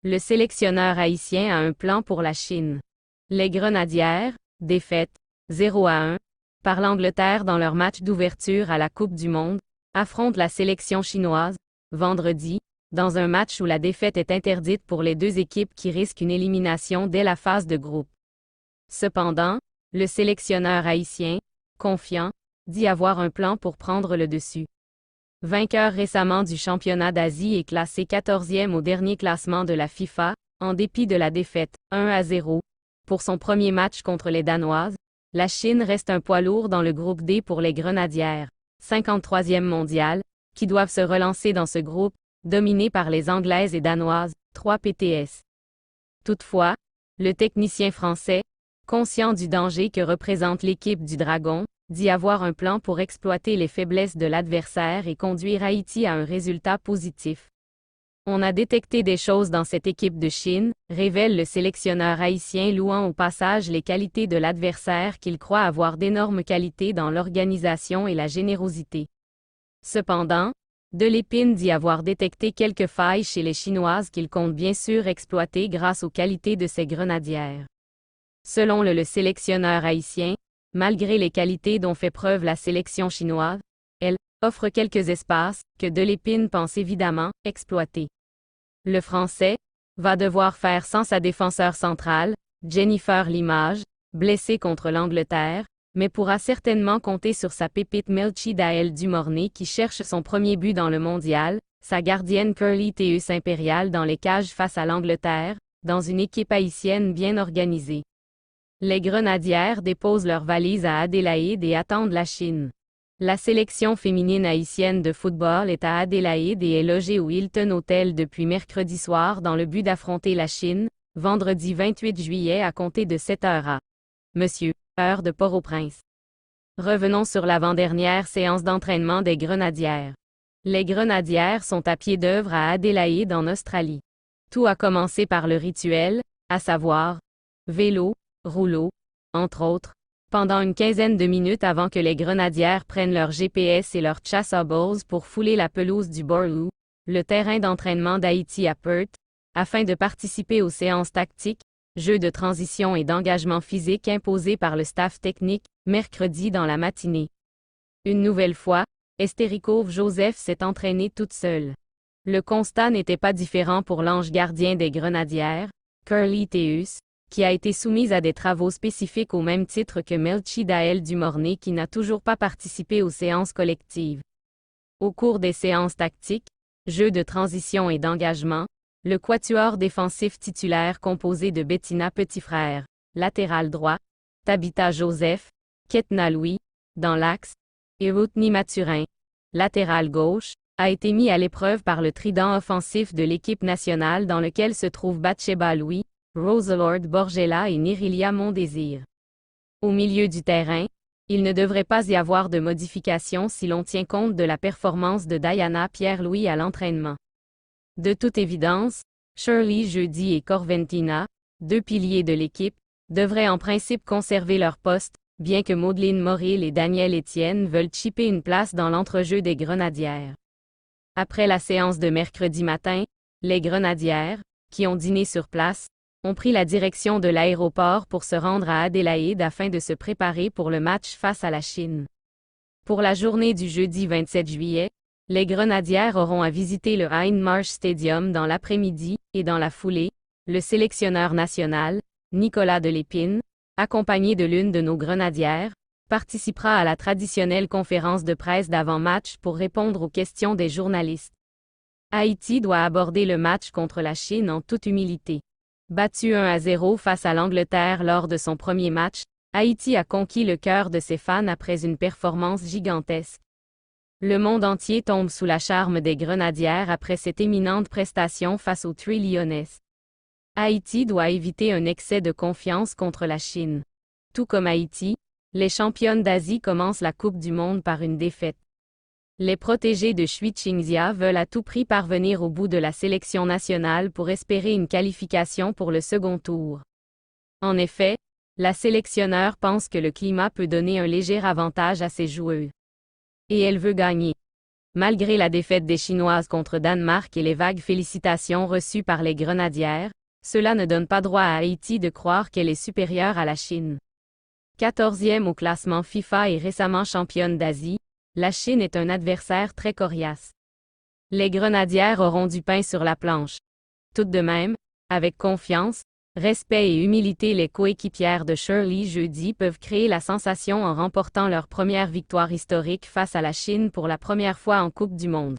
Le sélectionneur haïtien a un plan pour la Chine. Les Grenadières, défaites 0-1 par l'Angleterre dans leur match d'ouverture à la Coupe du Monde, affrontent la sélection chinoise, vendredi, dans un match où la défaite est interdite pour les deux équipes qui risquent une élimination dès la phase de groupe. Cependant, le sélectionneur haïtien, confiant, dit avoir un plan pour prendre le dessus. Vainqueur récemment du championnat d'Asie et classé 14e au dernier classement de la FIFA, en dépit de la défaite 1-0 pour son premier match contre les Danoises, la Chine reste un poids lourd dans le groupe D pour les Grenadières, 53e mondial, qui doivent se relancer dans ce groupe, dominé par les Anglaises et Danoises, 3 PTS. Toutefois, le technicien français, conscient du danger que représente l'équipe du Dragon, dit avoir un plan pour exploiter les faiblesses de l'adversaire et conduire Haïti à un résultat positif. On a détecté des choses dans cette équipe de Chine, révèle le sélectionneur haïtien louant au passage les qualités de l'adversaire qu'il croit avoir d'énormes qualités dans l'organisation et la générosité. Cependant, De Lépine dit avoir détecté quelques failles chez les Chinoises qu'il compte bien sûr exploiter grâce aux qualités de ses grenadières. Selon le sélectionneur haïtien, malgré les qualités dont fait preuve la sélection chinoise, elle offre quelques espaces que De Lépine pense évidemment exploiter. Le Français va devoir faire sans sa défenseur centrale, Jennifer Limage, blessée contre l'Angleterre, mais pourra certainement compter sur sa pépite Melchi Dael Dumornay qui cherche son premier but dans le mondial, sa gardienne Curly Teus Impérial dans les cages face à l'Angleterre, dans une équipe haïtienne bien organisée. Les Grenadières déposent leurs valises à Adélaïde et attendent la Chine. La sélection féminine haïtienne de football est à Adélaïde et est logée au Hilton Hotel depuis mercredi soir dans le but d'affronter la Chine, vendredi 28 juillet à compter de 7h à Monsieur, heure de Port-au-Prince. Revenons sur l'avant-dernière séance d'entraînement des Grenadières. Les Grenadières sont à pied d'œuvre à Adélaïde en Australie. Tout a commencé par le rituel, à savoir vélo, rouleau, entre autres, pendant une quinzaine de minutes avant que les Grenadières prennent leur GPS et leur chassables pour fouler la pelouse du Borloo, le terrain d'entraînement d'Haïti à Perth, afin de participer aux séances tactiques, jeux de transition et d'engagement physique imposés par le staff technique, mercredi dans la matinée. Une nouvelle fois, Estérico Joseph s'est entraînée toute seule. Le constat n'était pas différent pour l'ange gardien des Grenadières, Curly Teus, qui a été soumise à des travaux spécifiques au même titre que Melchi Dael Dumornay qui n'a toujours pas participé aux séances collectives. Au cours des séances tactiques, jeux de transition et d'engagement, le quatuor défensif titulaire composé de Bettina Petitfrère, latéral droit, Tabitha Joseph, Ketna Louis, dans l'axe, et Whitney Mathurin, latéral gauche, a été mis à l'épreuve par le trident offensif de l'équipe nationale dans lequel se trouvent Bathsheba Louis, Roselord Borgella et Nerilia Mondésir. Au milieu du terrain, il ne devrait pas y avoir de modification si l'on tient compte de la performance de Diana Pierre-Louis à l'entraînement. De toute évidence, Shirley Jeudi et Corventina, deux piliers de l'équipe, devraient en principe conserver leur poste, bien que Maudeline Moril et Daniel Etienne veulent chipper une place dans l'entrejeu des Grenadières. Après la séance de mercredi matin, les Grenadières, qui ont dîné sur place, ont pris la direction de l'aéroport pour se rendre à Adélaïde afin de se préparer pour le match face à la Chine. Pour la journée du jeudi 27 juillet, les Grenadières auront à visiter le Hindmarsh Stadium dans l'après-midi, et dans la foulée, le sélectionneur national, Nicolas De Lépine, accompagné de l'une de nos Grenadières, participera à la traditionnelle conférence de presse d'avant-match pour répondre aux questions des journalistes. Haïti doit aborder le match contre la Chine en toute humilité. Battu 1-0 face à l'Angleterre lors de son premier match, Haïti a conquis le cœur de ses fans après une performance gigantesque. Le monde entier tombe sous la charme des Grenadières après cette éminente prestation face aux Three Lions. Haïti doit éviter un excès de confiance contre la Chine. Tout comme Haïti, les championnes d'Asie commencent la Coupe du Monde par une défaite. Les protégés de Chui Qingxia veulent à tout prix parvenir au bout de la sélection nationale pour espérer une qualification pour le second tour. En effet, la sélectionneur pense que le climat peut donner un léger avantage à ses joueuses. Et elle veut gagner. Malgré la défaite des Chinoises contre Danemark et les vagues félicitations reçues par les Grenadières, cela ne donne pas droit à Haïti de croire qu'elle est supérieure à la Chine. 14e au classement FIFA et récemment championne d'Asie, la Chine est un adversaire très coriace. Les Grenadières auront du pain sur la planche. Tout de même, avec confiance, respect et humilité, les coéquipières de Shirley jeudi peuvent créer la sensation en remportant leur première victoire historique face à la Chine pour la première fois en Coupe du Monde.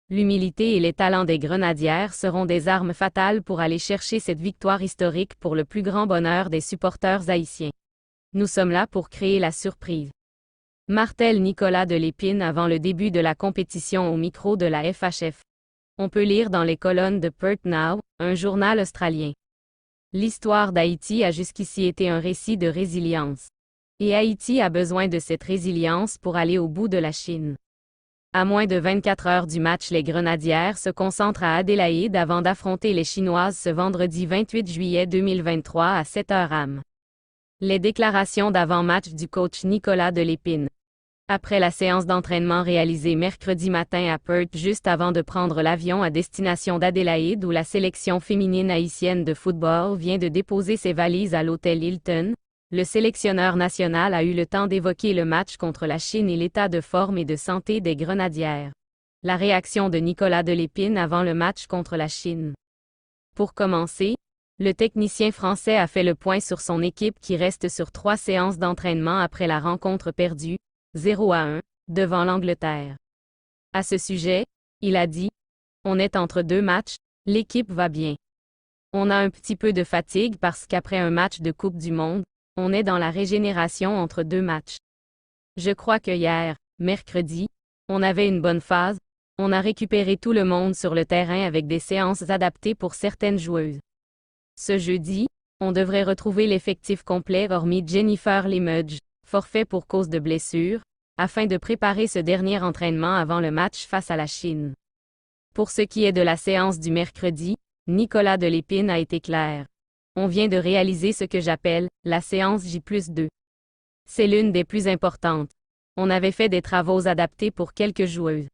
L'humilité et les talents des Grenadières seront des armes fatales pour aller chercher cette victoire historique pour le plus grand bonheur des supporters haïtiens. Nous sommes là pour créer la surprise. Martel Nicolas de Lépine avant le début de la compétition au micro de la FHF. On peut lire dans les colonnes de Perth Now, un journal australien. L'histoire d'Haïti a jusqu'ici été un récit de résilience. Et Haïti a besoin de cette résilience pour aller au bout de la Chine. À moins de 24 heures du match, les Grenadières se concentrent à Adélaïde avant d'affronter les Chinoises ce vendredi 28 juillet 2023 à 7h am. Les déclarations d'avant-match du coach Nicolas de Lépine. Après la séance d'entraînement réalisée mercredi matin à Perth juste avant de prendre l'avion à destination d'Adélaïde où la sélection féminine haïtienne de football vient de déposer ses valises à l'hôtel Hilton, le sélectionneur national a eu le temps d'évoquer le match contre la Chine et l'état de forme et de santé des Grenadières. La réaction de Nicolas de Lépine avant le match contre la Chine. Pour commencer, le technicien français a fait le point sur son équipe qui reste sur 3 séances d'entraînement après la rencontre perdue, 0-1, devant l'Angleterre. À ce sujet, il a dit « On est entre 2 matchs, l'équipe va bien. On a un petit peu de fatigue parce qu'après un match de Coupe du Monde, on est dans la régénération entre 2 matchs. Je crois que hier, mercredi, on avait une bonne phase, on a récupéré tout le monde sur le terrain avec des séances adaptées pour certaines joueuses. Ce jeudi, on devrait retrouver l'effectif complet hormis Jennifer Lemudge, forfait pour cause de blessure, afin de préparer ce dernier entraînement avant le match face à la Chine. Pour ce qui est de la séance du mercredi, Nicolas de Lépine a été clair. On vient de réaliser ce que j'appelle la séance J+2. C'est l'une des plus importantes. On avait fait des travaux adaptés pour quelques joueuses.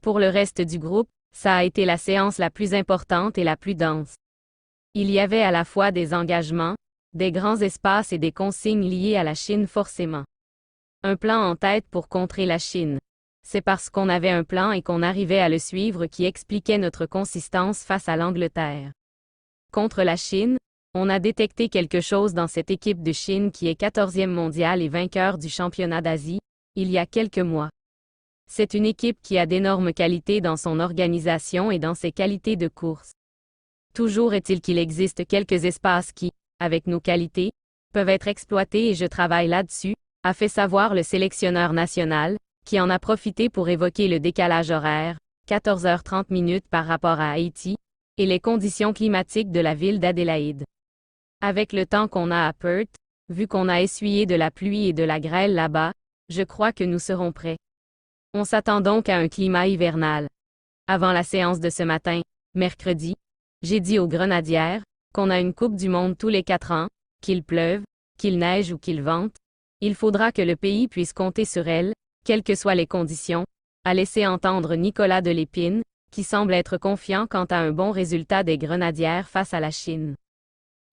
Pour le reste du groupe, ça a été la séance la plus importante et la plus dense. Il y avait à la fois des engagements, des grands espaces et des consignes liées à la Chine forcément. Un plan en tête pour contrer la Chine. C'est parce qu'on avait un plan et qu'on arrivait à le suivre qui expliquait notre consistance face à l'Angleterre. Contre la Chine, on a détecté quelque chose dans cette équipe de Chine qui est 14e mondiale et vainqueur du championnat d'Asie, il y a quelques mois. C'est une équipe qui a d'énormes qualités dans son organisation et dans ses qualités de course. Toujours est-il qu'il existe quelques espaces qui, avec nos qualités, peuvent être exploités et je travaille là-dessus, a fait savoir le sélectionneur national, qui en a profité pour évoquer le décalage horaire, 14h30 par rapport à Haïti, et les conditions climatiques de la ville d'Adélaïde. Avec le temps qu'on a à Perth, vu qu'on a essuyé de la pluie et de la grêle là-bas, je crois que nous serons prêts. On s'attend donc à un climat hivernal. Avant la séance de ce matin, mercredi, j'ai dit aux Grenadières qu'on a une Coupe du Monde tous les 4 ans, qu'il pleuve, qu'il neige ou qu'il vente, il faudra que le pays puisse compter sur elle, quelles que soient les conditions, a laissé entendre Nicolas de Lépine, qui semble être confiant quant à un bon résultat des Grenadières face à la Chine.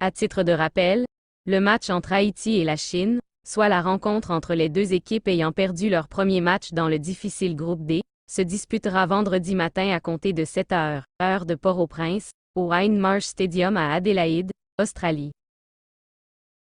À titre de rappel, le match entre Haïti et la Chine, soit la rencontre entre les deux équipes ayant perdu leur premier match dans le difficile groupe D, se disputera vendredi matin à compter de 7h, heure de Port-au-Prince, au Hindmarsh Stadium à Adélaïde, Australie.